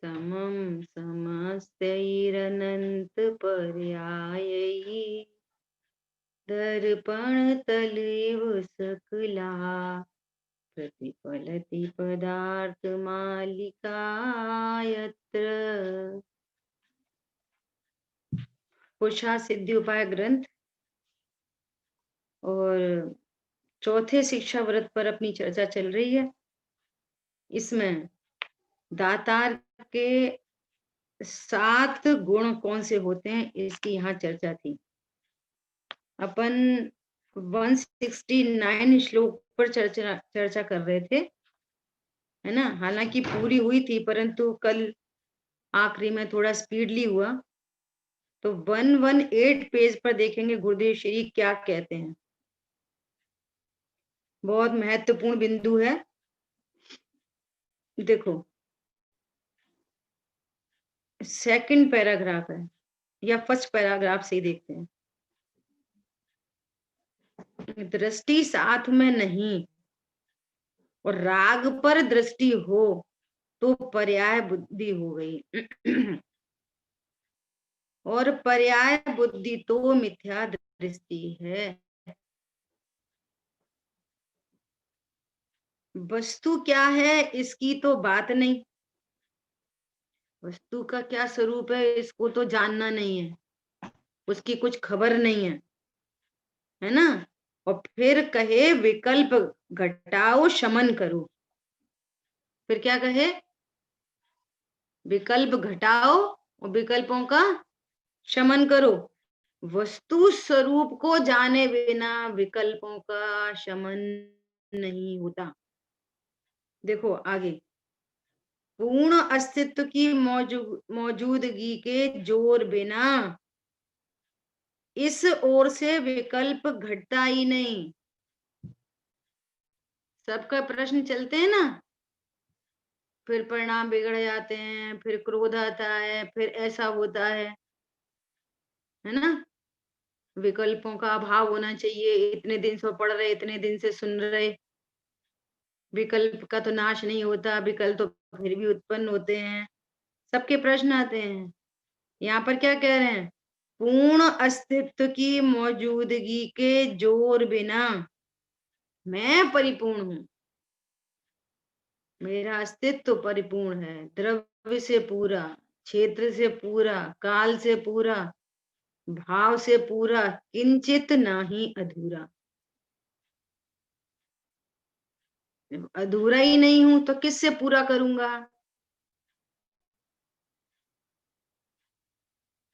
समं समस्तैरनंत पर्यायैः दर्पण तलेव सकला प्रतिफलति पदार्थ मालिका यत्र। पुरुषार्थ सिद्धि उपाय ग्रंथ और चौथे शिक्षा व्रत पर अपनी चर्चा चल रही है। इसमें दातार के 7 गुण कौन से होते हैं इसकी यहाँ चर्चा थी। अपन 169 श्लोक पर चर्चा कर रहे थे, है ना। हालांकि पूरी हुई थी परंतु कल आखिरी में थोड़ा स्पीडली हुआ, तो 118 पेज पर देखेंगे गुरुदेव श्री क्या कहते हैं। बहुत महत्वपूर्ण बिंदु है। देखो, सेकंड पैराग्राफ है या फर्स्ट पैराग्राफ से ही देखते हैं। दृष्टि साथ में नहीं और राग पर दृष्टि हो तो पर्याय बुद्धि हो गई और पर्याय बुद्धि तो मिथ्या दृष्टि है। वस्तु क्या है इसकी तो बात नहीं, वस्तु का क्या स्वरूप है इसको तो जानना नहीं है, उसकी कुछ खबर नहीं है ना। और फिर कहे विकल्प घटाओ शमन करो, फिर क्या कहे, विकल्प घटाओ और विकल्पों का शमन करो। वस्तु स्वरूप को जाने बिना विकल्पों का शमन नहीं होता। देखो आगे, पूर्ण अस्तित्व की मौजूदगी के जोर बिना इस ओर से विकल्प घटता ही नहीं। सबका प्रश्न चलते हैं ना, फिर परिणाम बिगड़ जाते हैं, फिर क्रोध आता है, फिर ऐसा होता है ना। विकल्पों का अभाव होना चाहिए, इतने दिन से पढ़ रहे, इतने दिन से सुन रहे, विकल्प का तो नाश नहीं होता, विकल्प तो फिर भी उत्पन्न होते हैं, सबके प्रश्न आते हैं। यहाँ पर क्या कह रहे हैं, पूर्ण अस्तित्व की मौजूदगी के जोर बिना मैं परिपूर्ण हूं, मेरा अस्तित्व परिपूर्ण है, द्रव्य से पूरा, क्षेत्र से पूरा, काल से पूरा, भाव से पूरा, किंचित नाही अधूरा। अधूरा ही नहीं हूं तो किससे पूरा करूंगा,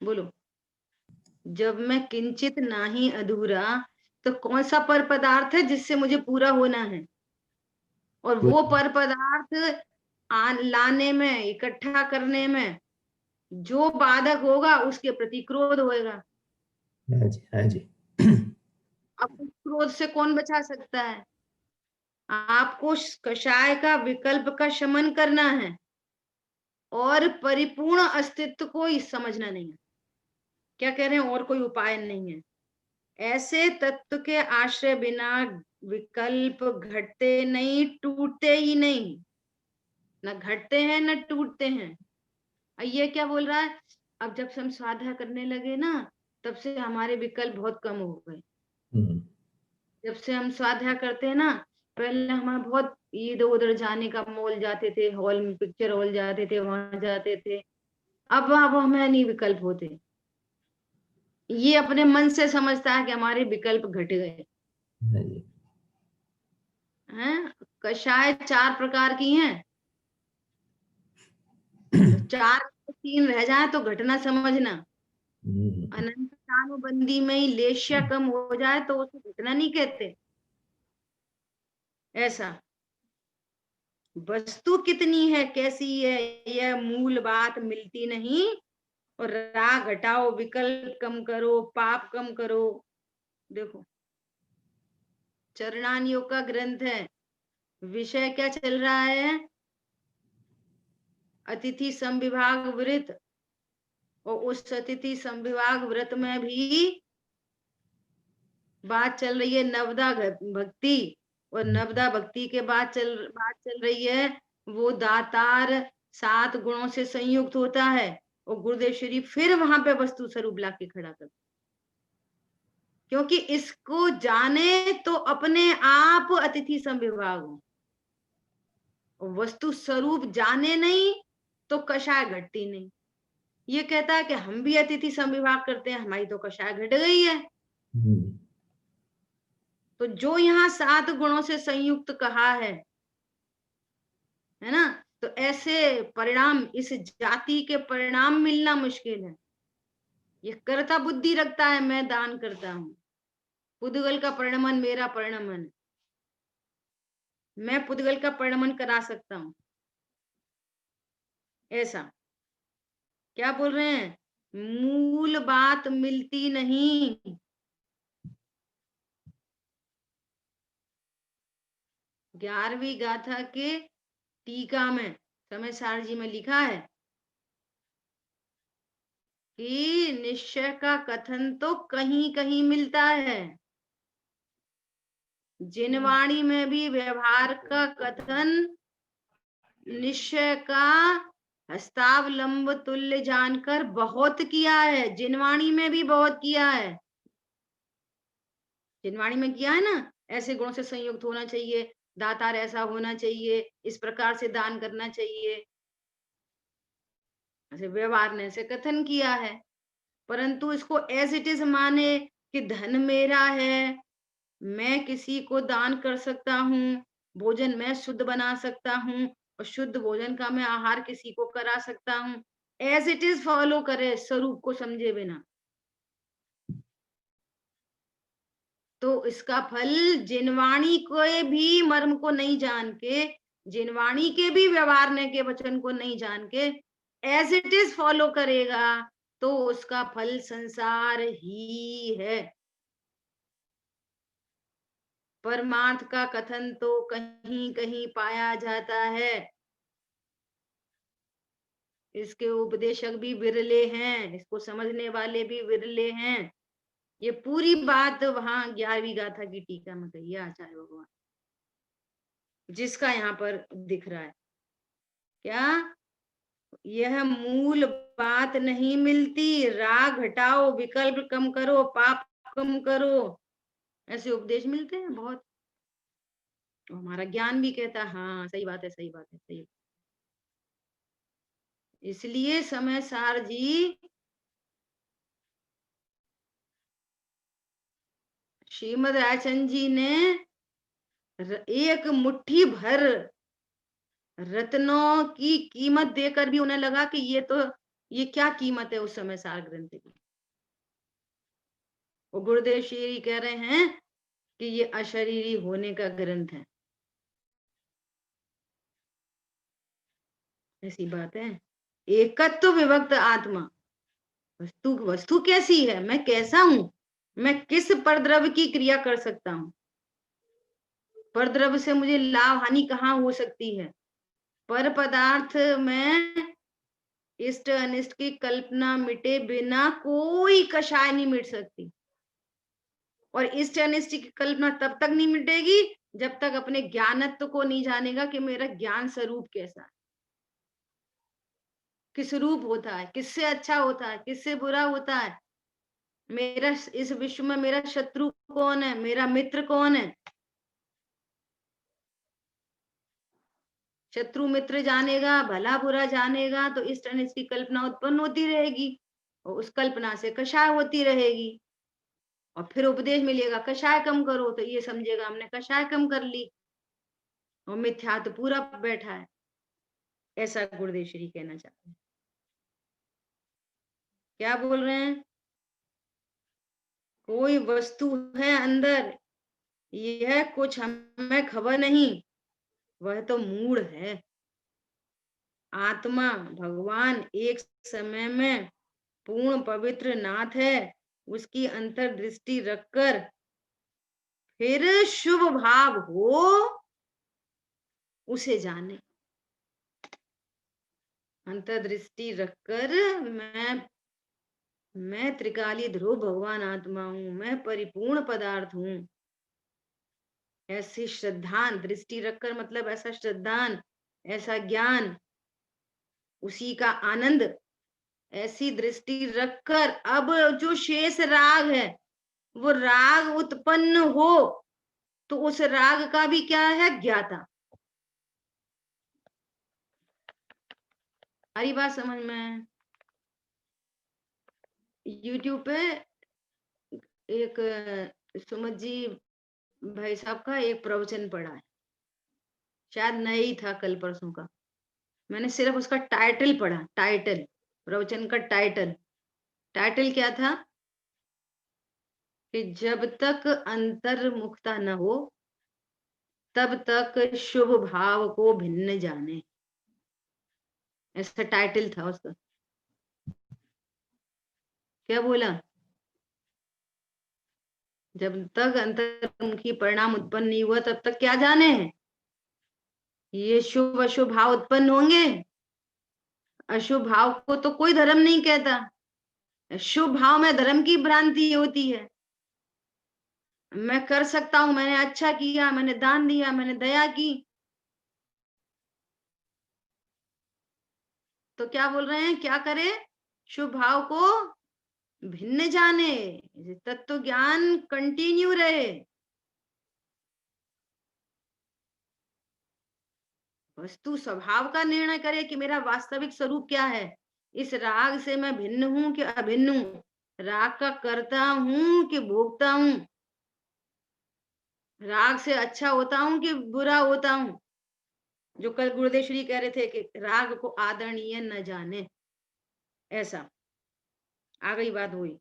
बोलो। जब मैं किंचित नाही अधूरा तो कौन सा पर पदार्थ है जिससे मुझे पूरा होना है, और वो पर पदार्थ लाने में, इकट्ठा करने में जो बाधक होगा उसके प्रति क्रोध होएगा। हाँ जी, हाँ जी। अब उस क्रोध से कौन बचा सकता है। आपको कषाय का विकल्प का शमन करना है और परिपूर्ण अस्तित्व को ही समझना नहीं है। क्या कह रहे हैं, और कोई उपाय नहीं है। ऐसे तत्व के आश्रय बिना विकल्प घटते नहीं, टूटते ही नहीं, न घटते हैं न टूटते हैं। ये क्या बोल रहा है, अब जब से हम स्वाध्याय करने लगे ना तब से हमारे विकल्प बहुत कम हो गए। जब से हम स्वाध्याय करते हैं ना, पहले हमें बहुत इधर उधर जाने का मॉल जाते थे, हॉल में पिक्चर हॉल जाते थे, वहां जाते थे। अब हमें नहीं विकल्प होते। ये अपने मन से समझता है कि हमारे विकल्प घट गए हैं। कषाय 4 प्रकार की हैं, तो 4 3 रह जाए तो घटना समझना। अनंत अनुबंधी में ही लेश्या कम हो जाए तो उसे घटना नहीं कहते। ऐसा वस्तु कितनी है, कैसी है, यह मूल बात मिलती नहीं। और राग घटाओ, विकल्प कम करो, पाप कम करो। देखो, चरणान योग का ग्रंथ है, विषय क्या चल रहा है, अतिथि संविभाग व्रत। और उस अतिथि संविभाग व्रत में भी बात चल रही है नवदा भक्ति, और नवदा भक्ति के बाद चल रही है वो दातार 7 गुणों से संयुक्त होता है और गुरुदेव श्री फिर वहां पे वस्तु स्वरूप लाके खड़ा कर, क्योंकि इसको जाने तो अपने आप अतिथि संविभाग हो, वस्तु स्वरूप जाने नहीं तो कषाय घटती नहीं। ये कहता है कि हम भी अतिथि संविभाग करते हैं, हमारी तो कषाय घट गई है। तो जो यहाँ 7 गुणों से संयुक्त कहा है ना, तो ऐसे परिणाम, इस जाति के परिणाम मिलना मुश्किल है। ये कर्ता बुद्धि रखता है, मैं दान करता हूँ, पुद्गल का परिणमन मेरा परिणमन है, मैं पुद्गल का परिणमन करा सकता हूँ, ऐसा क्या बोल रहे हैं, मूल बात मिलती नहीं। 11वीं गाथा के टीका में समय सार जी में लिखा है कि निश्चय का कथन तो कहीं कहीं मिलता है, जिनवाणी में भी व्यवहार का कथन निश्चय का हस्तावलंब तुल्य जानकर बहुत किया है, जिनवाणी में भी बहुत किया है। जिनवाणी में किया है ना, ऐसे गुणों से संयुक्त होना चाहिए, दातार ऐसा होना चाहिए, इस प्रकार से दान करना चाहिए, ऐसे व्यवहार ने से कथन किया है। परंतु इसको एज इट इज माने कि धन मेरा है, मैं किसी को दान कर सकता हूँ, भोजन मैं शुद्ध बना सकता हूँ और शुद्ध भोजन का मैं आहार किसी को करा सकता हूँ, एज इट इज फॉलो करे स्वरूप को समझे बिना, तो इसका फल जिनवाणी को भी मर्म को नहीं जान के, जिनवाणी के भी व्यवहार ने के वचन को नहीं जान के एज इट इज फॉलो करेगा तो उसका फल संसार ही है। परमार्थ का कथन तो कहीं कहीं पाया जाता है, इसके उपदेशक भी विरले हैं, इसको समझने वाले भी विरले हैं। ये पूरी बात वहां 11वीं गाथा की टीका में कही है आचार्य भगवान, जिसका यहाँ पर दिख रहा है क्या, यह मूल बात नहीं मिलती, राग हटाओ, विकल्प कम करो, पाप कम करो, ऐसे उपदेश मिलते हैं बहुत। तो हमारा ज्ञान भी कहता है हाँ सही बात है, सही बात है, सही। इसलिए समय सार जी श्रीमद रायचंद जी ने एक मुट्ठी भर रत्नों की कीमत देकर भी उन्हें लगा कि ये क्या कीमत है उस समय सार ग्रंथ की। वो गुरुदेव श्री कह रहे हैं कि ये अशरीरी होने का ग्रंथ है, ऐसी बात है। एकत्व विभक्त आत्मा, वस्तु वस्तु कैसी है, मैं कैसा हूं, मैं किस परद्रव्य की क्रिया कर सकता हूं, परद्रव्य से मुझे लाभ हानि कहाँ हो सकती है, पर पदार्थ में इष्ट अनिष्ट की कल्पना मिटे बिना कोई कषाय नहीं मिट सकती, और इष्ट अनिष्ट की कल्पना तब तक नहीं मिटेगी जब तक अपने ज्ञानत्व को नहीं जानेगा कि मेरा ज्ञान स्वरूप कैसा है, किस रूप होता है, किससे अच्छा होता है, किससे बुरा होता है, मेरा इस विश्व में मेरा शत्रु कौन है, मेरा मित्र कौन है। शत्रु मित्र जानेगा, भला बुरा जानेगा तो इष्ट अनिष्ट की कल्पना उत्पन्न होती रहेगी और उस कल्पना से कषाय होती रहेगी, और फिर उपदेश मिलेगा कषाय कम करो, तो ये समझेगा हमने कषाय कम कर ली और मिथ्या तो पूरा बैठा है, ऐसा गुरुदेव श्री कहना चाहते हैं। क्या बोल रहे हैं, कोई वस्तु है अंदर, यह कुछ हमें खबर नहीं, वह तो मूढ़ है। आत्मा भगवान एक समय में पूर्ण पवित्र नाथ है, उसकी अंतर्दृष्टि रखकर फिर शुभ भाव हो उसे जाने। अंतर्दृष्टि रखकर मैं त्रिकाली ध्रुव भगवान आत्मा हूं, मैं परिपूर्ण पदार्थ हूं, ऐसी श्रद्धान दृष्टि रखकर, मतलब ऐसा श्रद्धान, ऐसा ज्ञान उसी का आनंद, ऐसी दृष्टि रखकर अब जो शेष राग है वो राग उत्पन्न हो तो उस राग का भी क्या है, ज्ञाता। हरी बात समझ में? YouTube पे एक सुमत जी भाई साहब का एक प्रवचन पढ़ा है, शायद नया ही था, कल परसों का। मैंने सिर्फ उसका टाइटल पढ़ा, टाइटल, प्रवचन का टाइटल। टाइटल क्या था कि जब तक अंतर्मुखता न हो तब तक शुभ भाव को भिन्न जाने, ऐसा टाइटल था उसका। क्या बोला? जब तक अंतर्मुखी परिणाम उत्पन्न नहीं हुआ तब तक क्या जाने हैं, ये शुभ अशुभ भाव उत्पन्न होंगे। अशुभ भाव को तो कोई धर्म नहीं कहता, शुभ भाव में धर्म की भ्रांति होती है। मैं कर सकता हूं, मैंने अच्छा किया, मैंने दान दिया, मैंने दया की, तो क्या बोल रहे हैं, क्या करे, शुभ भाव को भिन्न जाने, तत्व ज्ञान कंटिन्यू रहे। वस्तु स्वभाव का निर्णय करे कि मेरा वास्तविक स्वरूप क्या है, इस राग से मैं भिन्न हूं कि अभिन्न हूं, राग का करता हूं कि भोगता हूं, राग से अच्छा होता हूं कि बुरा होता हूं। जो कल गुरुदेव श्री कह रहे थे कि राग को आदरणीय न जाने, ऐसा आ गई बात हुई।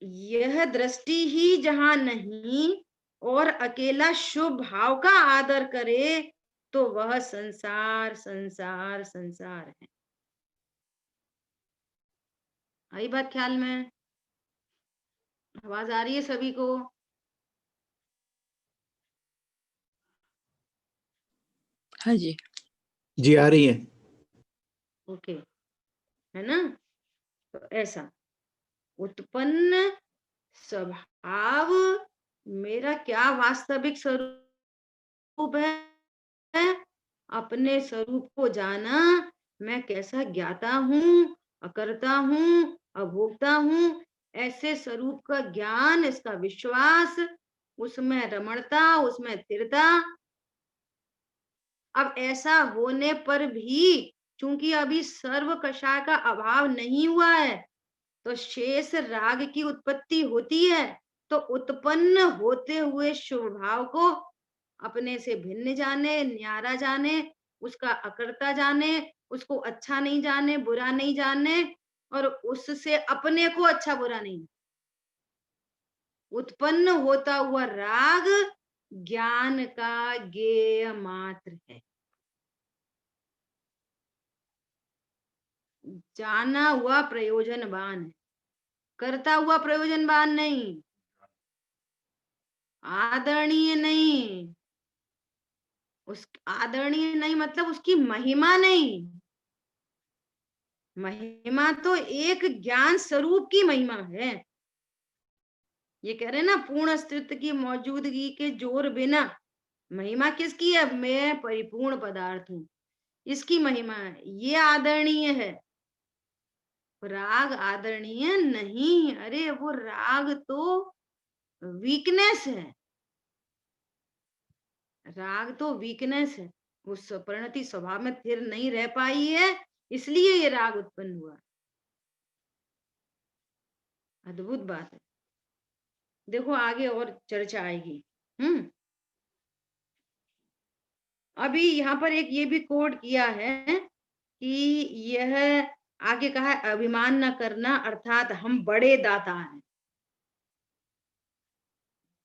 यह दृष्टि ही जहां नहीं और अकेला शुभ भाव का आदर करे तो वह संसार संसार संसार है। आई बात ख्याल में? आवाज आ रही है सभी को? हाँ जी। जी आ रही है। ओके, है ना? तो ऐसा उत्पन्न स्वभाव मेरा क्या वास्तविक स्वरूप है, अपने स्वरूप को जाना, मैं कैसा ज्ञाता हूँ, अकर्ता हूँ, अभोक्ता हूँ, ऐसे स्वरूप का ज्ञान, इसका विश्वास, उसमें रमणता, उसमें स्थिरता। अब ऐसा होने पर भी चूंकि अभी सर्व कषाय का अभाव नहीं हुआ है तो शेष राग की उत्पत्ति होती है, तो उत्पन्न होते हुए शुभ भाव को अपने से भिन्न जाने, न्यारा जाने, उसका अकर्ता जाने, उसको अच्छा नहीं जाने, बुरा नहीं जाने, और उससे अपने को अच्छा बुरा नहीं। उत्पन्न होता हुआ राग ज्ञान का ज्ञेय मात्र है, जाना हुआ प्रयोजनवान है, करता हुआ प्रयोजनवान नहीं, आदरणीय नहीं। उस आदरणीय नहीं मतलब उसकी महिमा नहीं, महिमा तो एक ज्ञान स्वरूप की महिमा है। ये कह रहे ना, पूर्ण अस्तित्व की मौजूदगी के जोर बिना महिमा किसकी है, मैं परिपूर्ण पदार्थ हूं, इसकी महिमा है, ये आदरणीय है। राग आदरणीय नहीं, अरे वो राग तो वीकनेस है, राग तो वीकनेस है, उस परिणति स्वभाव में स्थिर नहीं रह पाई है, इसलिए ये राग उत्पन्न हुआ। अद्भुत बात है। देखो आगे और चर्चा आएगी। अभी यहाँ पर एक ये भी कोड किया है कि यह आगे कहा है, अभिमान न करना, अर्थात हम बड़े दातार हैं,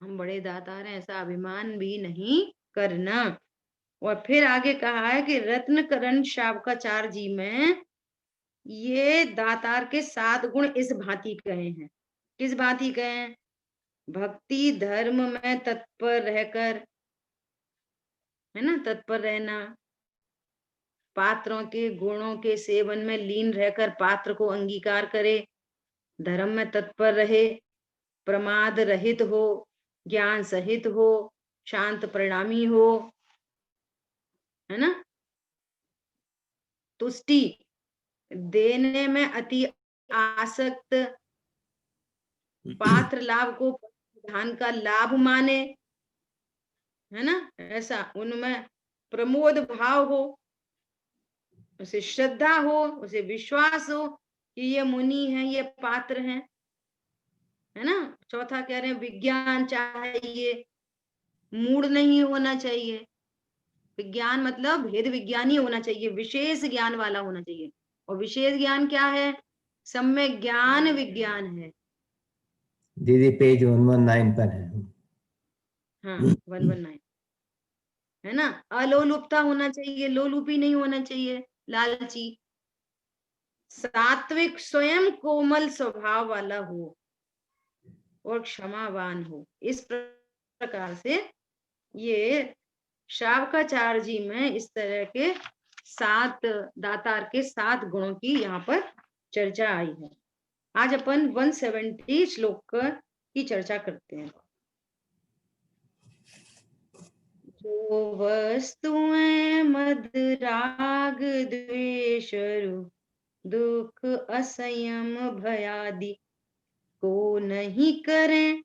हम बड़े दातार हैं, ऐसा अभिमान भी नहीं करना। और फिर आगे कहा है कि रत्नकरण शावकाचार्य जी में ये दातार के 7 गुण इस भांति कहे हैं। किस भांति कहे हैं? भक्ति धर्म में तत्पर रहकर, है ना, तत्पर रहना, पात्रों के गुणों के सेवन में लीन रहकर पात्र को अंगीकार करे, धर्म में तत्पर रहे, प्रमाद रहित हो, ज्ञान सहित हो, शांत परिणामी हो, है ना, तुष्टि, देने में अति आसक्त, पात्र लाभ को धन का लाभ माने, है ना, ऐसा उनमें प्रमोद भाव हो, उसे श्रद्धा हो, उसे विश्वास हो कि ये मुनि है, ये पात्र हैं, है ना। चौथा कह रहे हैं विज्ञान चाहिए, मूड नहीं होना चाहिए। विज्ञान मतलब भेद विज्ञानी होना चाहिए, विशेष ज्ञान वाला होना चाहिए। और विशेष ज्ञान क्या है? सम्यक ज्ञान विज्ञान है। दीदी पेज 119 पर है। हाँ 119 है ना। अलोलुपता होना चाहिए, लोलुपी नहीं होना चाहिए, लालची। सात्विक, स्वयं कोमल स्वभाव वाला हो और क्षमावान हो। इस प्रकार से ये शावकाचार्य जी में इस तरह के 7 दातार के 7 गुणों की यहाँ पर चर्चा आई है। आज अपन 170 श्लोक की चर्चा करते हैं। जो वस्तुएं मद राग द्वेष दुख असंयम भयादि को नहीं करें,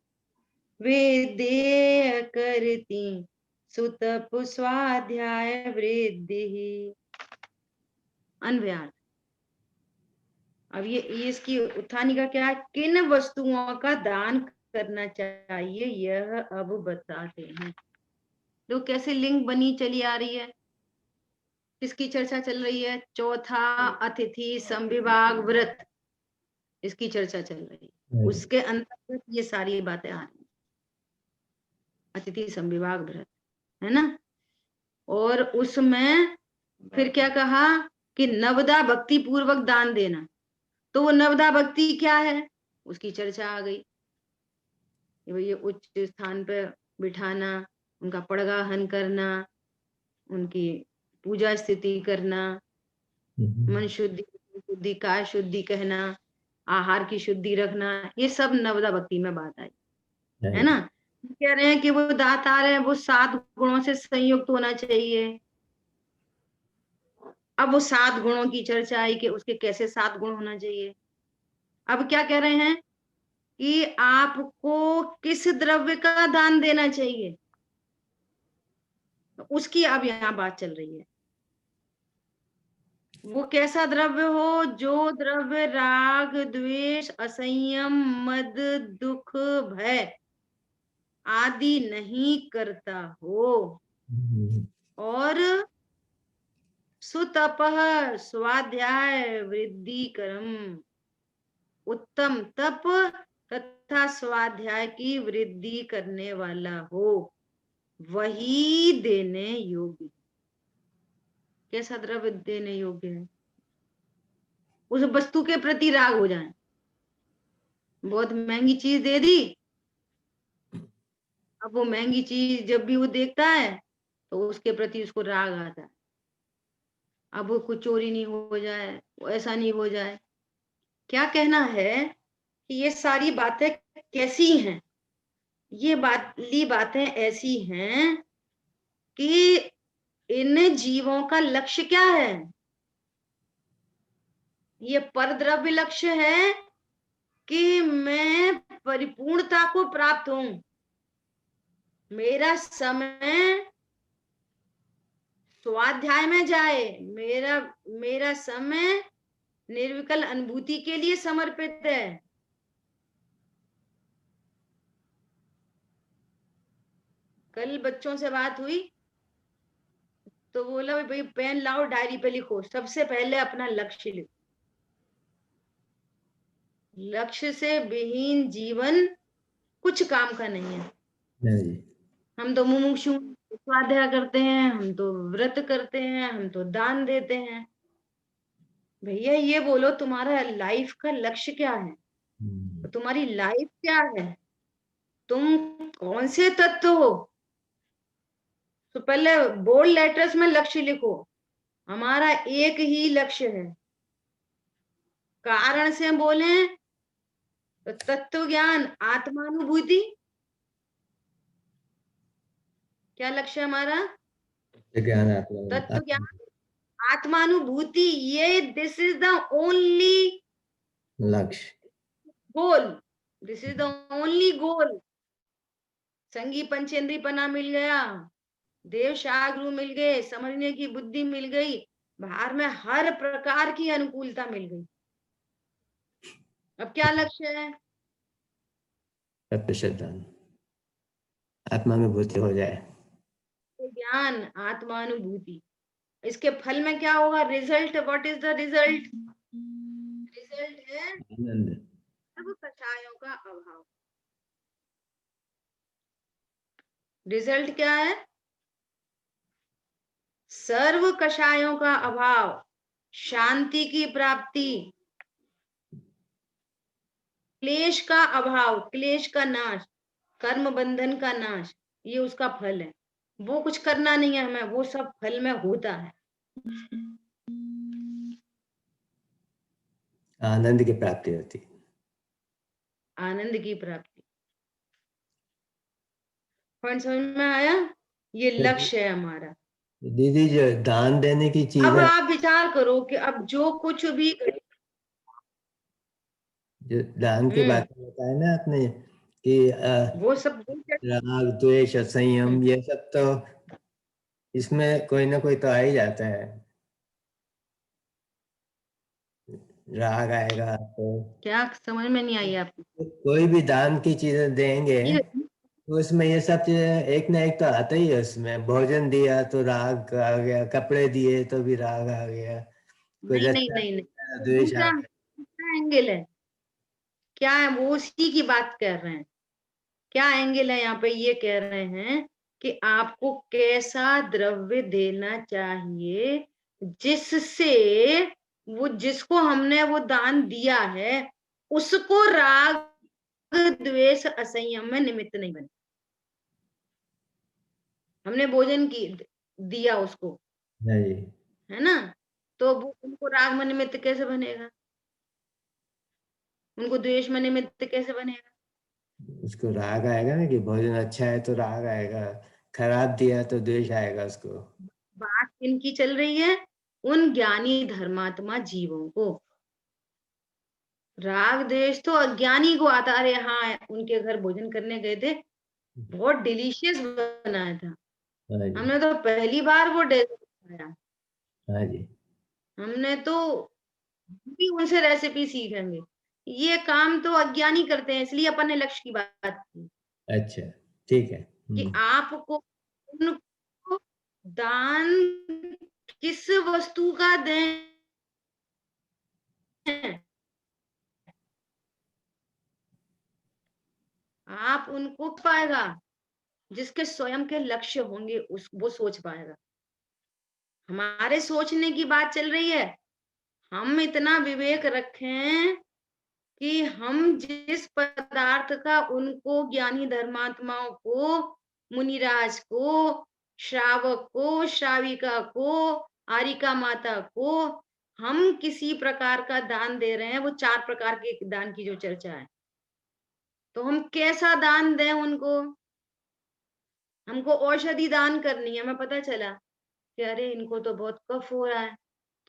वे देय करती सुतप स्वाध्याय वृद्धि। अन्वयार्थ। अब ये इसकी उत्थानी का क्या है? किन वस्तुओं का दान करना चाहिए यह अब बताते हैं। तो कैसे लिंक बनी चली आ रही है, किसकी चर्चा चल रही है? चौथा अतिथि संविभाग व्रत, इसकी चर्चा चल रही है। उसके अंतर्गत ये सारी बातें आ रही है, अतिथि संविभाग व्रत, है ना। और उसमें फिर क्या कहा कि नवदा भक्ति पूर्वक दान देना। तो वो नवदा भक्ति क्या है, उसकी चर्चा आ गई। ये उच्च स्थान पर बिठाना, उनका पड़गाहन करना, उनकी पूजा स्थिति करना, मन शुद्धि, शुद्धि, काय शुद्धि कहना, आहार की शुद्धि रखना, ये सब नवदा भक्ति में बात आई, है ना। कह रहे हैं कि वो दातार है, वो 7 गुणों से संयुक्त होना चाहिए। अब वो 7 गुणों की चर्चा आई कि उसके कैसे 7 गुण होना चाहिए। अब क्या कह रहे हैं कि आपको किस द्रव्य का दान देना चाहिए, उसकी अब यहाँ बात चल रही है। वो कैसा द्रव्य हो? जो द्रव्य राग द्वेष असंयम मद दुख भय आदि नहीं करता हो और सुतपः स्वाध्याय वृद्धि कर्म, उत्तम तप तथा स्वाध्याय की वृद्धि करने वाला हो, वही देने योग्य। कैसा द्रव्य देने योग्य है? उस वस्तु के प्रति राग हो जाए। बहुत महंगी चीज दे दी, अब वो महंगी चीज जब भी वो देखता है तो उसके प्रति उसको राग आता है। अब वो कुछ चोरी नहीं हो जाए, ऐसा नहीं हो जाए। क्या कहना है कि ये सारी बातें कैसी हैं? ये बातें ऐसी हैं कि इन जीवों का लक्ष्य क्या है? ये परद्रव्य लक्ष्य है कि मैं परिपूर्णता को प्राप्त हूं, मेरा समय स्वाध्याय में जाए, मेरा समय निर्विकल अनुभूति के लिए समर्पित है। कल बच्चों से बात हुई तो बोला भाई पेन लाओ, डायरी पे लिखो, सबसे पहले अपना लक्ष्य लिखो। लक्ष्य से विहीन जीवन कुछ काम का नहीं है। हम तो मुमुक्षु स्वाध्याय करते हैं, हम तो व्रत करते हैं, हम तो दान देते हैं। भैया ये बोलो तुम्हारा लाइफ का लक्ष्य क्या है? तो तुम्हारी लाइफ क्या है? तुम कौन से तत्व हो? तो पहले बोल्ड लेटर्स में लक्ष्य लिखो। हमारा एक ही लक्ष्य है। कारण से बोले तो तत्व ज्ञान, आत्मानुभूति। क्या लक्ष्य है हमारा? ज्ञान, तत्व ज्ञान, आत्मानुभूति, ये दिस इज द ओनली लक्ष्य। Goal, this is the only goal. संगी पंचेंद्रीपना मिल गया, देव शागरु मिल गए, समझने की बुद्धि मिल गई, बाहर में हर प्रकार की अनुकूलता मिल गई। अब क्या लक्ष्य है? तत्व सिद्धांत, आत्मानुभूति हो जाए। ज्ञान, आत्मानुभूति। इसके फल में क्या होगा? Result, what is the result? Result है आनंद। सर्व कषायों का अभाव। रिजल्ट क्या है? सर्व कषायों का अभाव, शांति की प्राप्ति, क्लेश का अभाव, क्लेश का नाश, कर्म बंधन का नाश, ये उसका फल है। वो कुछ करना नहीं है हमें, वो सब फल में होता है। आनंद की प्राप्ति होती। आनंद की प्राप्ति। पॉइंट समझ में आया? ये लक्ष्य है हमारा। दीदी, जो दान देने की चीज अब है, आप विचार करो कि अब जो कुछ भी जो दान की बात बताया ना आपने कि वो सब राग, द्वेष, असंयम, ये सब तो इसमें कोई ना कोई तो आ ही जाता है। राग आएगा तो क्या समझ में नहीं आई आपको? कोई भी दान की चीजें देंगे ये तो उसमें ये सब चीजें एक ना एक तो आता ही है। उसमें भोजन दिया तो राग आ गया, कपड़े दिए तो भी राग आ गया, कोई नहीं नहीं रस्ता नहीं नहीं, दिया, वो द्वेष आ दूसरा गया। दूसरा एंगल है। क्या है? वो उसी की बात कर रहे हैं। क्या एंगल है यहाँ पे? ये कह रहे हैं कि आपको कैसा द्रव्य देना चाहिए जिससे वो, जिसको हमने वो दान दिया है, उसको राग द्वेष असंयम में निमित्त नहीं बने। हमने भोजन की दिया उसको, हाँ जी। है ना, तो वो उनको राग में निमित्त कैसे बनेगा? उनको द्वेष में निमित्त कैसे बनेगा? उसको राग आएगा ना, कि भोजन अच्छा है तो राग आएगा, खराब दिया तो द्वेष आएगा उसको। बात किनकी चल रही है? उन ज्ञानी धर्मात्मा जीवों को। राग द्वेष तो अज्ञानी को आता। अरे हाँ, उनके घर भोजन करने गए थे, बहुत डिलीशियस बनाया था, हाँ जी। हमने तो पहली बार वो डेजर्ट खाया। हाँ जी। हमने तो भी उनसे रेसिपी सीखेंगे। ये काम तो अज्ञानी करते हैं, इसलिए अपन ने लक्ष्य की बात की अच्छा, ठीक है। कि आपको उनको दान किस वस्तु का दें। आप उनको पाएगा जिसके स्वयं के लक्ष्य होंगे, उस वो सोच पाएगा। हमारे सोचने की बात चल रही है। हम इतना विवेक रखें कि हम जिस पदार्थ का उनको, ज्ञानी धर्मात्माओं को, मुनिराज को, श्रावक को, श्राविका को, आरिका माता को हम किसी प्रकार का दान दे रहे हैं, वो 4 प्रकार के दान की जो चर्चा है, तो हम कैसा दान दें उनको? हमको औषधि दान करनी है, हमें पता चला कि अरे इनको तो बहुत कफ हो रहा है,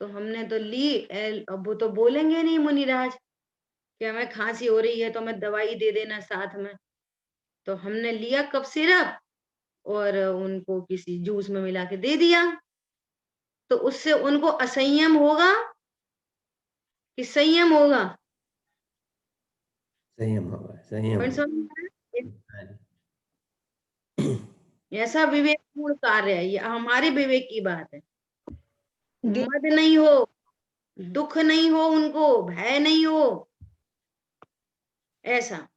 तो हमने तो ली। अब वो तो बोलेंगे नहीं मुनिराज कि हमें खांसी हो रही है तो हमें दवाई दे देना साथ में। तो हमने लिया कफ सिरप और उनको किसी जूस में मिला के दे दिया, तो उससे उनको असंयम होगा कि संयम होगा? संयम होगा, संयम पॉइंट होगा। समझ में आया? हाँ जी। ऐसा विवेकपूर्ण कार्य है, ये हमारे विवेक की बात है। मद नहीं हो, दुख नहीं हो, उनको भय नहीं हो, ऐसा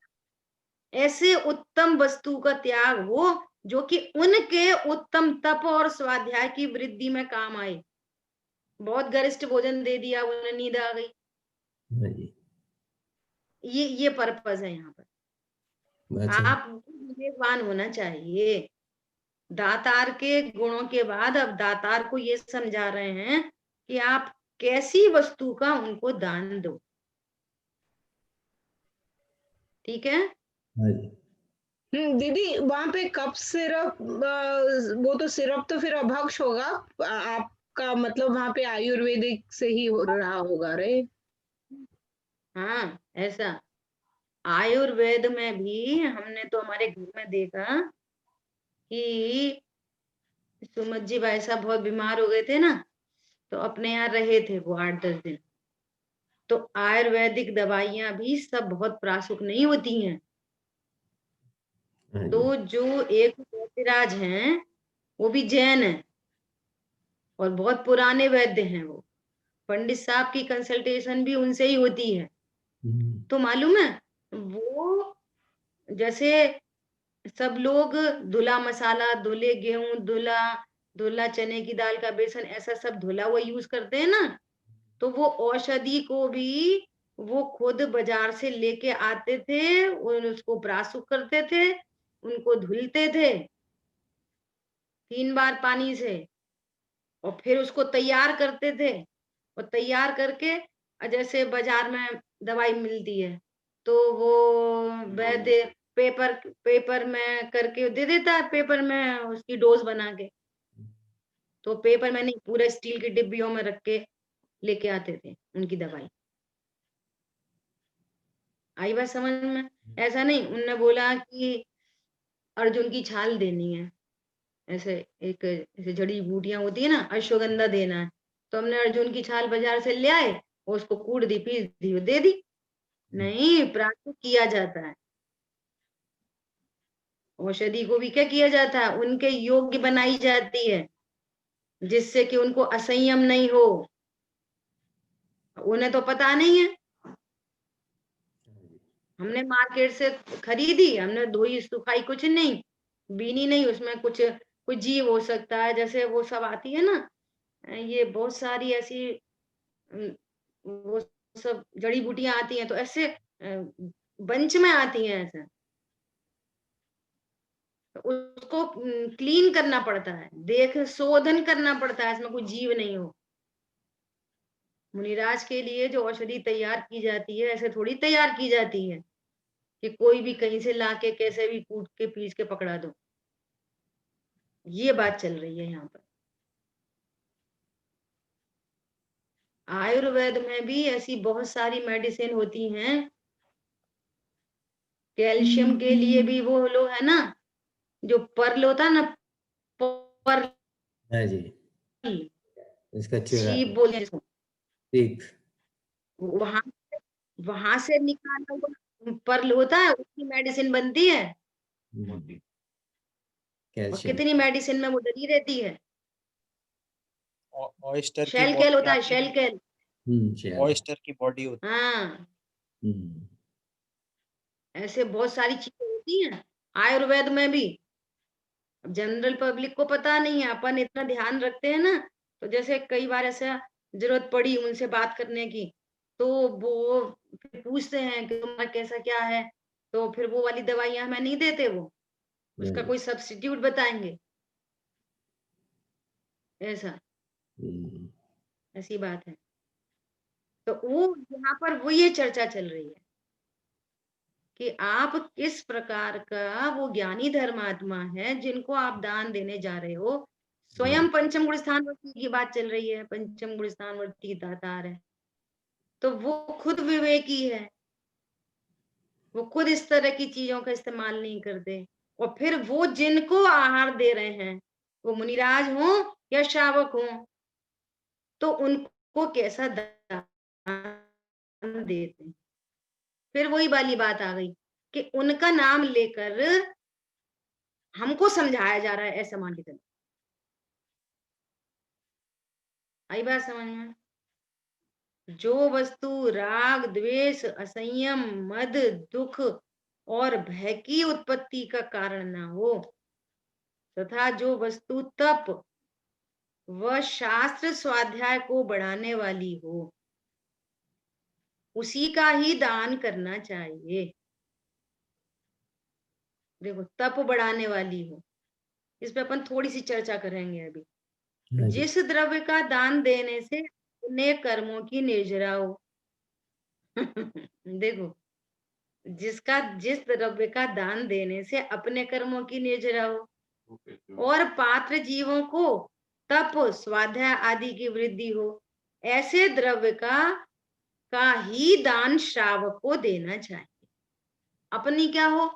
ऐसे उत्तम वस्तु का त्याग हो जो कि उनके उत्तम तप और स्वाध्याय की वृद्धि में काम आए। बहुत गरिष्ठ भोजन दे दिया, उन्हें नींद आ गई, हाँ जी। ये पर्पस है यहाँ पर। बात सही। आप विवेकवान होना चाहिए। दातार के गुणों के बाद अब दातार को ये समझा रहे हैं कि आप कैसी वस्तु का उनको दान दो। ठीक है? हाँ जी। दीदी, वहां पे कप सिरप, वो तो सिरप तो फिर अभक्ष होगा। आप का मतलब वहाँ पे आयुर्वेदिक से ही हो रहा होगा रे। हाँ, ऐसा आयुर्वेद में भी हमने तो हमारे घर में देखा कि सुमत जी भाई साहब बहुत बीमार हो गए थे ना, तो अपने यहाँ रहे थे वो 8-10 दिन। तो आयुर्वेदिक दवाइयां भी सब बहुत प्रासुक नहीं होती हैं। हाँ जी। तो जो एक वैद्यराज हैं वो भी जैन है और बहुत पुराने वैद्य हैं वो। पंडित साहब की कंसल्टेशन भी उनसे ही होती है। तो मालूम है वो, जैसे सब लोग धुला मसाला, धुले गेहूं, धुला धुला चने की दाल का बेसन, ऐसा सब धुला हुआ यूज करते हैं ना, तो वो औषधि को भी वो खुद बाजार से लेके आते थे और उसको प्रासुक करते थे, उनको धुलते थे 3 बार पानी से, और फिर उसको तैयार करते थे। और तैयार करके जैसे बाजार में दवाई मिलती है तो वो वैद्य पेपर पेपर में करके दे देता है, पेपर में उसकी डोज बना के। तो पेपर में नहीं, पूरे स्टील की डिब्बियों में रख के लेके आते थे उनकी दवाई। आई बात समझ में? ऐसा नहीं उनने बोला कि अर्जुन की छाल देनी है, ऐसे एक ऐसे जड़ी बूटियां होती है ना, अश्वगंधा देना है, तो हमने अर्जुन की छाल बाजार से ले आए और उसको कूट दी, पीस दी और दे दी। नहीं, प्राकृतिक किया जाता है। औषधि को भी क्या किया जाता है, उनके योग्य बनाई जाती है जिससे कि उनको असंयम नहीं हो। उन्हें तो पता नहीं है, हमने मार्केट से खरीदी, हमने धोई सुखाई कुछ नहीं, बीनी नहीं, उसमें कुछ कुछ जीव हो सकता है, जैसे वो सब आती है ना, ये बहुत सारी ऐसी वो सब जड़ी बूटियां आती हैं, तो ऐसे बंच में आती हैं ऐसे, तो उसको क्लीन करना पड़ता है, देख शोधन करना पड़ता है, इसमें कोई जीव नहीं हो। मुनिराज के लिए जो औषधि तैयार की जाती है ऐसे थोड़ी तैयार की जाती है कि कोई भी कहीं से लाके कैसे भी कूट के पीस के पकड़ा दो। ये बात चल रही है यहाँ पर। आयुर्वेद में भी ऐसी बहुत सारी मेडिसिन होती हैं। कैल्शियम के लिए भी वो लोग है ना, जो पर्ल होता है ना, पर्ल, हाँ जी, इसका चूरा, शीप बोलते हैं जिसको, ठीक। वहां वहां से निकाला हुआ पर्ल होता है, उसकी मेडिसिन बनती है। और कैल्शियम। कितनी मेडिसिन में वो डली रहती है। ऑयस्टर की शेल कैल बॉडी होता है, आती शेल है, कैल। चलो। ऑयस्टर की बॉडी होती हाँ, हम्म, ऐसे बहुत सारी चीजें होती हैं आयुर्वेद में भी। जनरल पब्लिक को पता नहीं है, अपन इतना ध्यान रखते हैं ना, तो जैसे कई बार ऐसा जरूरत पड़ी उनसे बात करने की, तो वो फिर पूछते हैं कि तुम्हारा कैसा क्या है, तो फिर वो वाली दवाइयां हमें नहीं देते, वो उसका कोई सब्स्टिट्यूट बताएंगे, ऐसा हम्म, ऐसी बात है। तो वो यहाँ पर वो ये चर्चा चल रही है कि आप किस प्रकार का वो ज्ञानी धर्मात्मा है जिनको आप दान देने जा रहे हो। स्वयं पंचम गुण स्थानवर्ती की बात चल रही है, पंचम गुण स्थानवर्ती दातार है, तो वो खुद विवेकी है, वो खुद इस तरह की चीजों का इस्तेमाल नहीं करते। और फिर वो जिनको आहार दे रहे हैं, वो मुनिराज हो या श्रावक हो, तो उनको कैसा दान देते हैं। फिर वही वाली बात आ गई कि उनका नाम लेकर हमको समझाया जा रहा है, ऐसा मान के चलो। आई बात समझ में? जो वस्तु राग, द्वेष, असंयम, मद, दुख और भय की उत्पत्ति का कारण ना हो, तथा जो वस्तु तप व शास्त्र स्वाध्याय को बढ़ाने वाली हो, उसी का ही दान करना चाहिए। देखो, तप बढ़ाने वाली हो, इस पे अपन थोड़ी सी चर्चा करेंगे अभी। हाँ जी। जिस द्रव्य का दान देने से अपने कर्मों की निर्जरा हो देखो, जिस द्रव्य का दान देने से अपने कर्मों की निर्जरा हो और पात्र जीवों को तप, स्वाध्याय आदि की वृद्धि हो, ऐसे द्रव्य का ही दान श्रावक को देना चाहिए। अपनी क्या हो?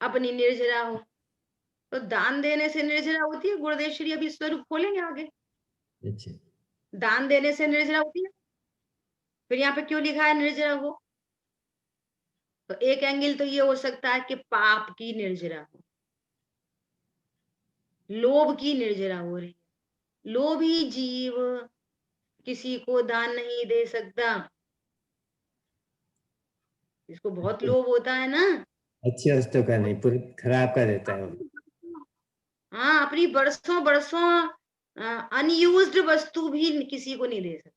अपनी निर्जरा हो। तो दान देने से निर्जरा होती है? गुरुदेव श्री अभी स्वरूप खोलेंगे आगे। अच्छा, दान देने से निर्जरा होती है? फिर यहाँ पे क्यों लिखा है निर्जरा हो? तो एक एंगल तो ये हो सकता है कि पाप की निर्जरा हो, लोभ की निर्जरा हो रही है। लोभी जीव किसी को दान नहीं दे सकता, इसको बहुत लोभ होता है ना। अच्छी वस्तु का नहीं, पूरी खराब कर देता है वो। हाँ, अपनी बरसों बरसों अनयूज्ड वस्तु भी किसी को नहीं दे सकता।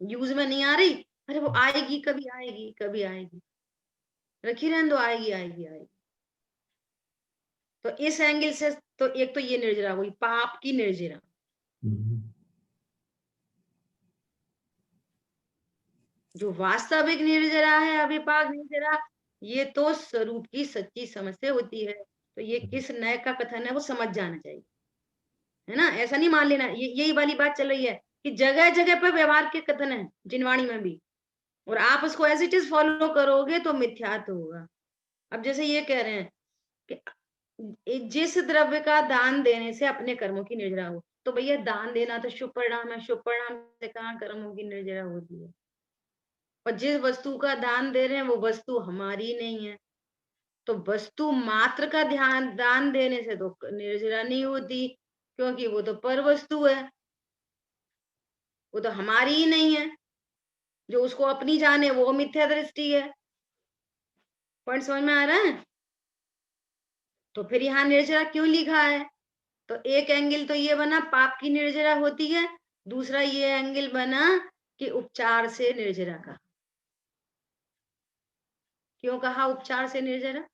यूज में नहीं आ रही, अरे वो आएगी, कभी आएगी, कभी आएगी, रखी रहने दो, आएगी आएगी आएगी। तो इस एंगल से तो एक तो ये निर्जरा हुई, पाप की निर्जरा। जो वास्तविक निर्जरा है, अविपाक निर्जरा, ये तो स्वरूप की सच्ची समझ से होती है। तो ये किस नए का कथन है वो समझ जाना चाहिए, है ना। ऐसा नहीं मान लेना, यही वाली बात चल रही है कि जगह जगह पर व्यवहार के कथन है, जिनवाणी में भी, और आप उसको एज इट इज फॉलो करोगे तो मिथ्यात्व होगा। अब जैसे ये कह रहे हैं कि जिस द्रव्य का दान देने से अपने कर्मों की निर्जरा हो, तो भैया दान देना तो शुभ परिणाम है, शुभ परिणाम से कहाँ कर्मों की निर्जरा होती है। और जिस वस्तु का दान दे रहे हैं वो वस्तु हमारी नहीं है, तो वस्तु मात्र का ध्यान दान देने से तो निर्जरा नहीं होती, क्योंकि वो तो पर वस्तु है, वो तो हमारी ही नहीं है। जो उसको अपनी जाने वो मिथ्या दृष्टि है। पॉइंट समझ में आ रहा है? तो फिर यहाँ निर्जरा क्यों लिखा है? तो एक एंगल तो ये बना पाप की निर्जरा होती है, दूसरा ये एंगल बना कि उपचार से निर्जरा का। क्यों कहा उपचार से निर्जरा?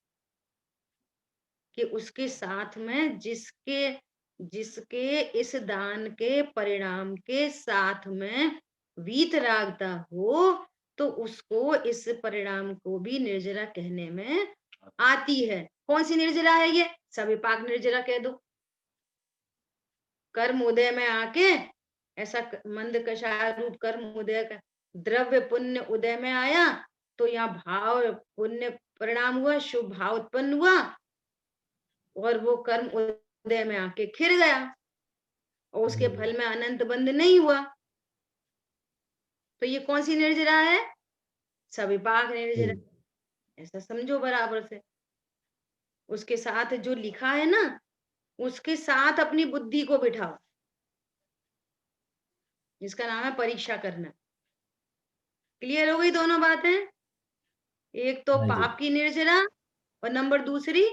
कि उसके साथ में जिसके जिसके इस दान के परिणाम के साथ में वीतरागता हो, तो उसको इस परिणाम को भी निर्जरा कहने में आती है। कौन सी निर्जरा है ये? सविपाक निर्जरा कह दो। कर्म उदय में आके ऐसा मंद कषाय रूप कर्म उदय का द्रव्य पुण्य उदय में आया, तो यहाँ भाव पुण्य परिणाम हुआ, शुभ भाव उत्पन्न हुआ, और वो कर्म उदय में आके खिर गया, और उसके फल में अनंत बंध नहीं हुआ। तो ये कौन सी निर्जरा है? सविपाक निर्जरा। ऐसा समझो बराबर से। उसके साथ जो लिखा है ना, उसके साथ अपनी बुद्धि को बिठाओ, जिसका नाम है परीक्षा करना। क्लियर हो गई दोनों बातें? एक तो हाँ जी, पाप की निर्जरा, और नंबर दूसरी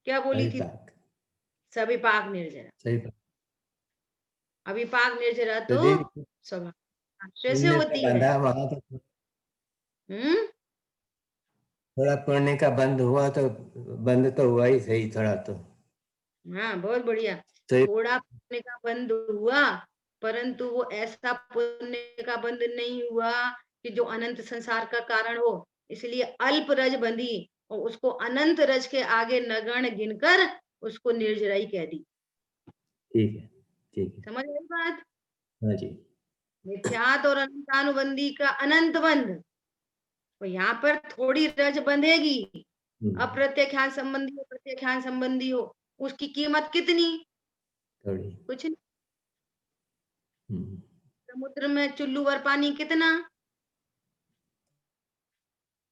क्या बोली थी? अविपाक, सविपाक निर्जरा। सही बात। अविपाक निर्जरा तो तो जी, स्वभाव से पुण्य से होती है। बंधा वहां तो हम्म। थोड़ा पुण्य का बंद हुआ तो, बंद तो हुआ ही सही थोड़ा तो। हाँ, बहुत बढ़िया। सही। थोड़ा पुण्य का बंद हुआ, परंतु वो ऐसा पुण्य का बंद नहीं हुआ कि जो अनंत संसार का कारण हो। इसलिए अल्प रज बंधी, और उसको अनंत रज के आगे नगण्य गिनकर उसको निर्जराई कह दी। ठीक है, ठीक है। समझ गई बात? हाँ जी। मिथ्यात और अनंतानुबंधी का अनंत बंध, तो यहाँ पर थोड़ी रज बंधेगी। अप्रत्यख्यान संबंधी हो, प्रत्यख्यान संबंधी हो, उसकी कीमत कितनी? थोड़ी। कुछ नहीं। समुद्र में चुल्लू भर पानी कितना?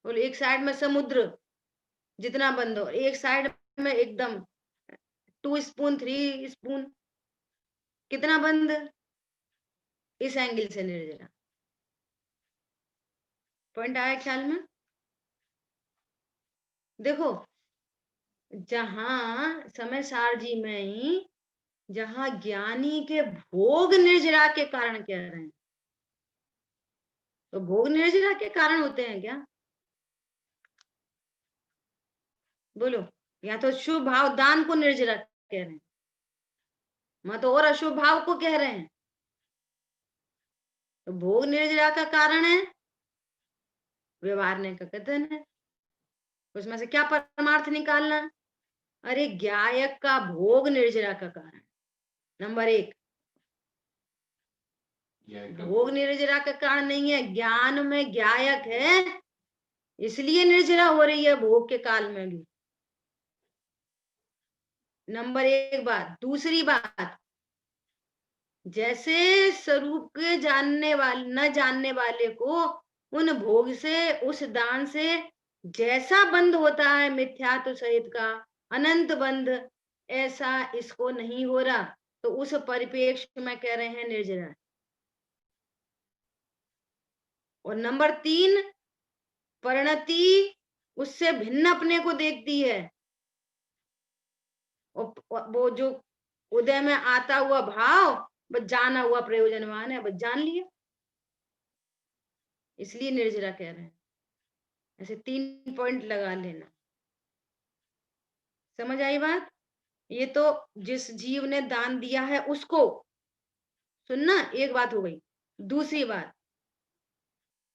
बोले एक साइड में समुद्र जितना बंद हो, एक साइड में एकदम 2 स्पून 3 स्पून, कितना बंद? इस एंगल से निर्जरा। पॉइंट आया ख्याल में? देखो, जहां समय सार जी में ही जहां ज्ञानी के भोग निर्जरा के कारण कह रहे हैं, तो भोग निर्जरा के कारण होते हैं क्या? बोलो। या तो शुभ भाव दान को निर्जरा कह रहे हैं, मैं तो और अशुभ भाव को कह रहे हैं। तो भोग निर्जरा का कारण है व्यवहारने का कथन है। उसमें से क्या परमार्थ निकालना? अरे ज्ञायक का भोग निर्जरा का कारण। नंबर 1, भोग निर्जरा का कारण नहीं है, ज्ञान में ज्ञायक है, इसलिए निर्जरा हो रही है भोग के काल में भी। नंबर 1 बात। दूसरी बात, जैसे स्वरूप के न जानने वाले को उन भोग से, उस दान से जैसा बंध होता है मिथ्यात्व सहित का अनंत बंध, ऐसा इसको नहीं हो रहा, तो उस परिप्रेक्ष्य में कह रहे हैं निर्जरा। और नंबर 3, परिणति उससे भिन्न अपने को देखती है, और वो जो उदय में आता हुआ भाव बस जाना हुआ प्रयोजनवान है, बस जान लिया, इसलिए निर्जरा कह रहे हैं। ऐसे 3 पॉइंट लगा लेना। समझ आई बात? ये तो जिस जीव ने दान दिया है उसको सुनना, एक बात हो गई। दूसरी बात,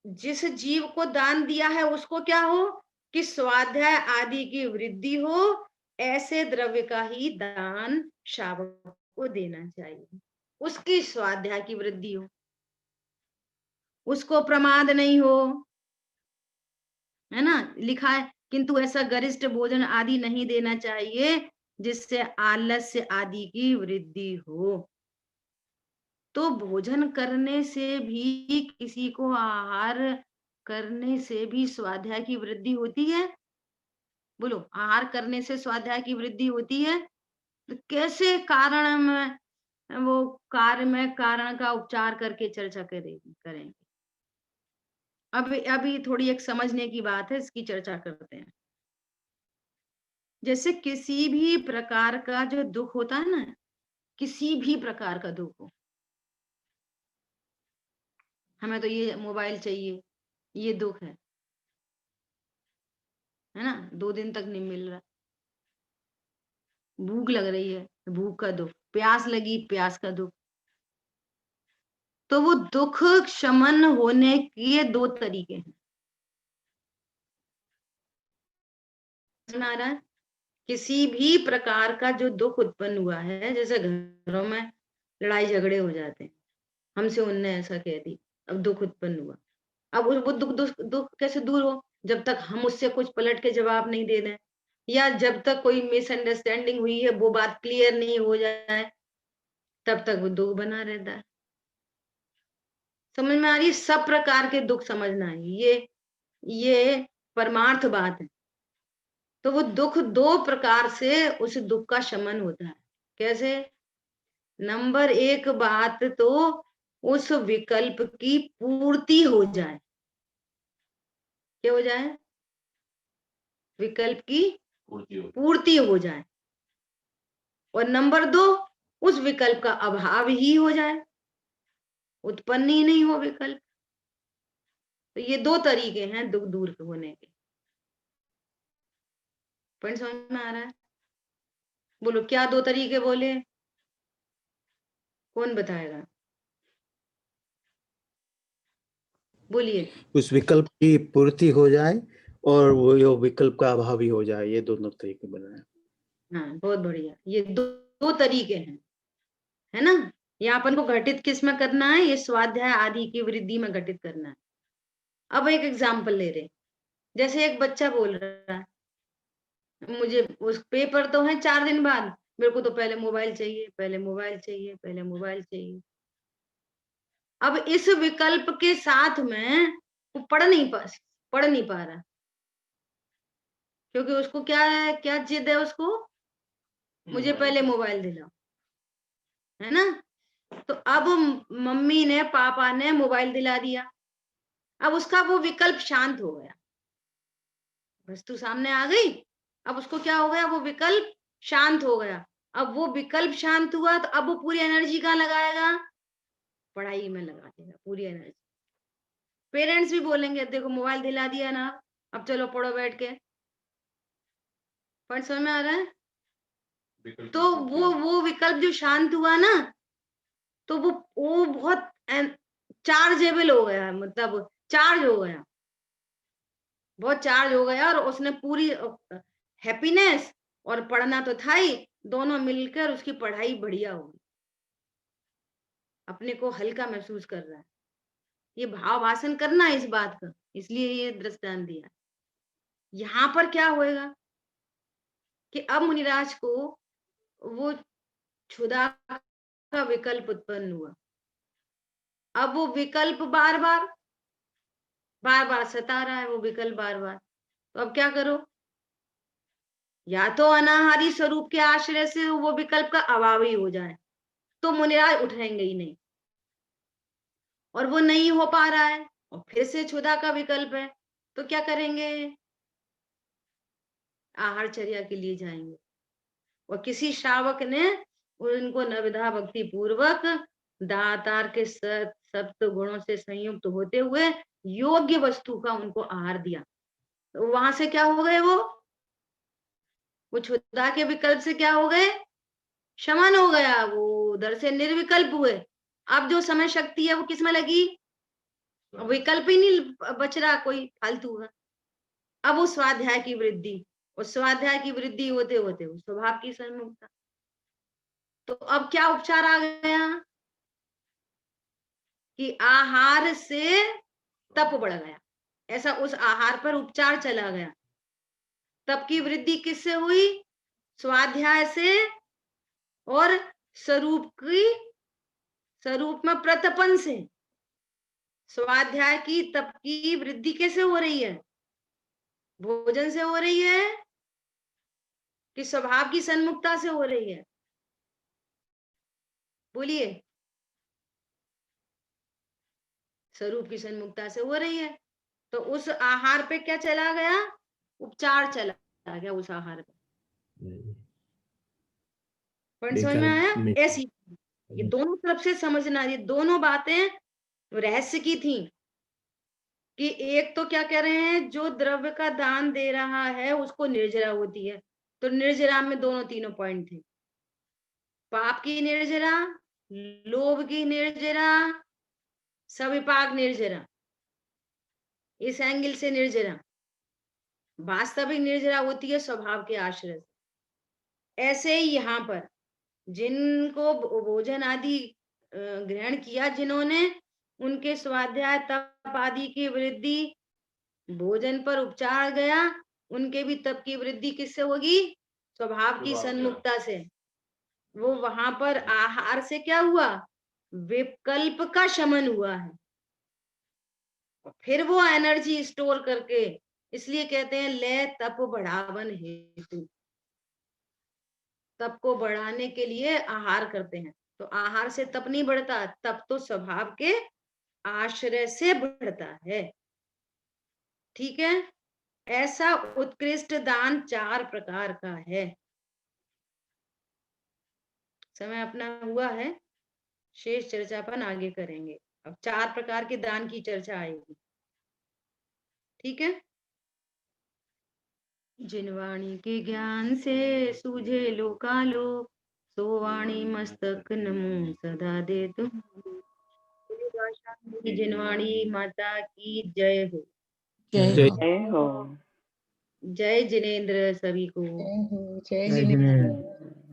जिस जीव को दान दिया है उसको क्या हो कि स्वाध्याय आदि की वृद्धि हो, ऐसे द्रव्य का ही दान शावक को देना चाहिए, उसकी स्वाध्याय की वृद्धि हो, उसको प्रमाद नहीं हो, है ना। लिखा है किंतु ऐसा गरिष्ठ भोजन आदि नहीं देना चाहिए जिससे आलस्य आदि की वृद्धि हो। तो भोजन करने से भी, किसी को आहार करने से भी स्वाध्याय की वृद्धि होती है? बोलो, आहार करने से स्वाध्याय की वृद्धि होती है? तो कैसे कारण में, वो कार्य में कारण का उपचार करके चर्चा करेंगे। अभी थोड़ी एक समझने की बात है, इसकी चर्चा करते हैं। जैसे किसी भी प्रकार का जो दुख होता है ना, किसी भी प्रकार का दुख हो, हमें तो ये मोबाइल चाहिए, ये दुख है ना, 2 दिन तक नहीं मिल रहा। भूख लग रही है, भूख का दुख, प्यास लगी, प्यास का दुख। तो वो दुख शमन होने के 2 तरीके हैं। समझ में आ रहा है? किसी भी प्रकार का जो दुख उत्पन्न हुआ है, जैसे घरों में लड़ाई झगड़े हो जाते हैं, हमसे उनने ऐसा कह दी, अब दुख उत्पन्न हुआ। अब वो दुख कैसे दूर हो? जब तक हम उससे कुछ पलट के जवाब नहीं दे दें, या जब तक कोई मिसअंडरस्टैंडिंग हुई है वो बात क्लियर नहीं हो जाए, तब तक वो दुख बना रहता है। समझ में आ रही है? सब प्रकार के दुख समझना है, ये परमार्थ बात है। तो वो दुख 2 प्रकार से उस दुख का शमन होता है। कैसे? नंबर 1 बात तो उस विकल्प की पूर्ति हो जाए। क्या हो जाए? विकल्प की पूर्ति हो जाए। और नंबर 2, उस विकल्प का अभाव ही हो जाए, उत्पन्न ही नहीं हो विकल्प। तो ये 2 तरीके हैं दुख दूर होने के। पॉइंट समझ में आ रहा है? बोलो, क्या 2 तरीके बोले? कौन बताएगा? बोलिए। उस विकल्प की पूर्ति हो जाए और वो विकल्प का अभाव ही हो जाए, ये दोनों तरीके बनाए। हाँ, बहुत बढ़िया। ये 2 तरीके हैं, है ना। यहाँ अपन को घटित किस में करना है? ये स्वाध्याय आदि की वृद्धि में घटित करना है। अब एक एग्जाम्पल ले रहे, जैसे एक बच्चा बोल रहा है, मुझे उस पेपर तो है 4 दिन बाद, मेरे को तो पहले मोबाइल चाहिए, पहले मोबाइल चाहिए, पहले मोबाइल चाहिए। अब इस विकल्प के साथ में वो पढ़ नहीं पा रहा, क्योंकि उसको क्या है, क्या जिद है उसको? मुझे पहले मोबाइल दिलाओ, है ना। तो अब मम्मी ने, पापा ने मोबाइल दिला दिया, अब उसका वो विकल्प शांत हो गया, वस्तु सामने आ गई, अब उसको क्या हो गया? वो विकल्प शांत हो गया। अब वो विकल्प शांत हुआ तो अब वो पूरी एनर्जी कहाँ लगाएगा? पढ़ाई में लगा देगा पूरी एनर्जी। पेरेंट्स भी बोलेंगे, देखो मोबाइल दिला दिया ना, अब चलो पढ़ो बैठ के। पॉइंट समझ में आ रहा है? तो वो विकल्प जो शांत हुआ ना, तो वो बहुत चार्जेबल हो गया, मतलब चार्ज हो गया, बहुत चार्ज हो गया, और उसने पूरी हैप्पीनेस और पढ़ना तो था ही, दोनों मिलकर उसकी पढ़ाई बढ़िया होगी। अपने को हल्का महसूस कर रहा है, ये भाव भाषण करना है इस बात का, इसलिए ये दृष्टांत दिया। यहाँ पर क्या होएगा कि अब मुनिराज को वो क्षुधा का विकल्प उत्पन्न हुआ। अब वो विकल्प बार बार सता रहा है, वो विकल्प बार बार। तो अब क्या करो, या तो अनाहारी स्वरूप के आश्रय से वो विकल्प का अभाव ही हो जाए, तो मुनिराज उठेंगे ही नहीं, और वो नहीं हो पा रहा है और फिर से क्षुधा का विकल्प है, तो क्या करेंगे, आहारचर्या के लिए जाएंगे। और किसी श्रावक ने उनको नवधा भक्ति पूर्वक दातार के सप्त गुणों से संयुक्त होते हुए योग्य वस्तु का उनको आहार दिया, तो वहां से क्या हो गए, वो क्षुधा के विकल्प से क्या हो गए, शमन हो गया, वो उधर से निर्विकल्प हुए। अब जो समय शक्ति है वो किसमें लगी, विकल्प ही नहीं बच रहा कोई फालतू का। अब वो स्वाध्याय की वृद्धि, और स्वाध्याय की वृद्धि होते होते वो स्वभाव की सन्मुखता। तो अब क्या उपचार आ गया कि आहार से तप बढ़ गया, ऐसा उस आहार पर उपचार चला गया। तप की वृद्धि किससे हुई, स्वाध्याय से, और स्वरूप में प्रतपन से। स्वाध्याय की तप की वृद्धि कैसे हो रही है, भोजन से हो रही है कि स्वभाव की सन्मुखता से हो रही है, बोलिए। स्वरूप की सन्मुखता से हो रही है। तो उस आहार पे क्या चला गया, उपचार चला गया उस आहार पे। पॉइंट समझ में आया, ऐसी ये दोनों तरफ से समझना, ये दोनों बातें रहस्य की थी कि एक तो क्या कह रहे हैं, जो द्रव्य का दान दे रहा है उसको निर्जरा होती है, तो निर्जरा में दोनों तीनों पॉइंट थे, पाप की निर्जरा, लोभ की निर्जरा, सविपाक निर्जरा, इस एंगल से निर्जरा। वास्तविक निर्जरा होती है स्वभाव के आश्रय से। ऐसे ही यहाँ पर जिनको भोजन आदि ग्रहण किया जिन्होंने, उनके स्वाध्याय तप आदि की वृद्धि भोजन पर उपचार गया, उनके भी तप की वृद्धि किससे होगी, स्वभाव की सन्मुखता से। वो वहां पर आहार से क्या हुआ, विकल्प का शमन हुआ है, फिर वो एनर्जी स्टोर करके, इसलिए कहते हैं ले तप बढ़ावन हेतु, तप को बढ़ाने के लिए आहार करते हैं। तो आहार से तप नहीं बढ़ता, तप तो स्वभाव के आश्रय से बढ़ता है, ठीक है। ऐसा उत्कृष्ट दान 4 प्रकार का है। समय अपना हुआ है, शेष चर्चा अपन आगे करेंगे। अब 4 प्रकार के दान की चर्चा आएगी, ठीक है। जिन वाणी के ज्ञान से सूझे लोकालोक, सो वाणी मस्तक नमो सदा दे तुम। जिन वाणी माता की जय हो। जय हो। जय जिनेन्द्र सभी को। जय जिनेन्द्र।